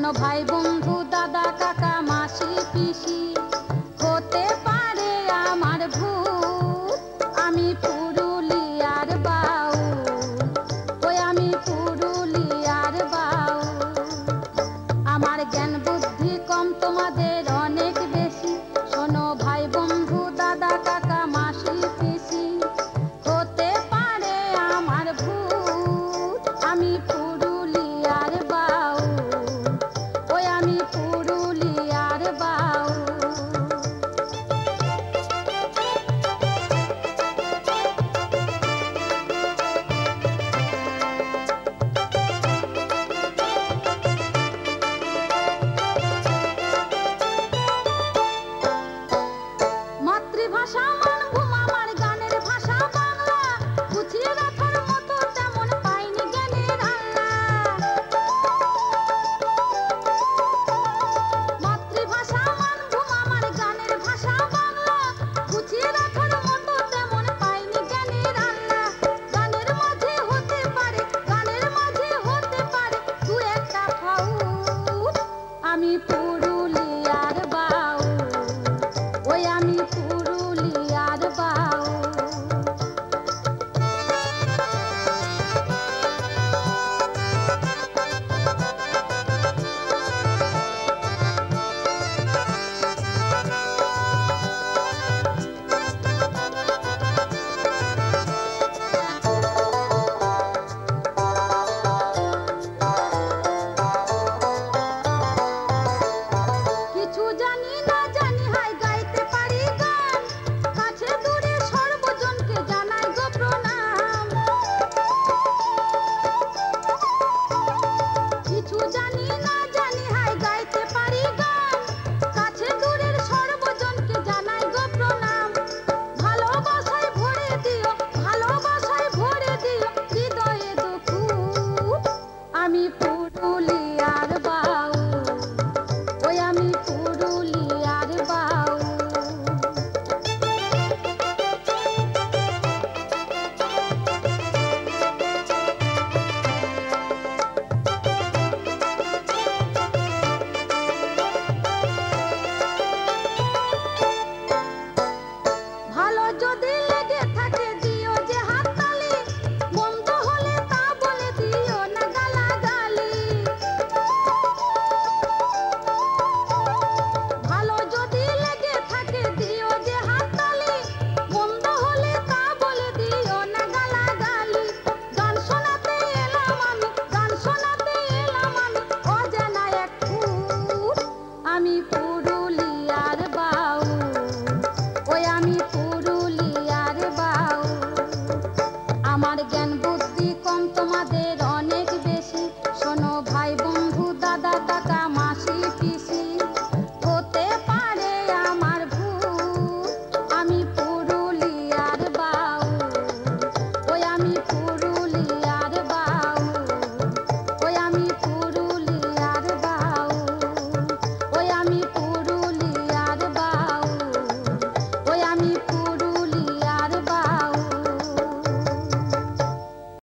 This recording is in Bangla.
শোনো ভাই বন্ধু দাদা কাকা মাসি পিসি হতে পারে আমার ভূত আমি পুরুলিয়ার বাউল ওই আমি পুরুলিয়ার বাউল আমার জ্ঞান বুদ্ধি কম তোমাদের অনেক বেশি শোনো ভাই বন্ধু দাদা কাকা মাসি পিসি হতে পারে আমার ভূত আমি পুরুলিয়ার বাউল ওই আমি পুরুলিয়ার বাউল মাতৃভাষা মান ভূম আমার গানের ভাষা বাংলা বুঝিয়ে রাখার মতো তেমন পাইনি জ্ঞানের আল্লাহ মাতৃভাষা মান ভূম আমার গানের ভাষা বাংলা বুঝিয়ে রাখার মতো তেমন পাইনি জ্ঞানের আল্লাহ গানের মাঝে হতে পারে দু একটা ফাউল আমি পুরো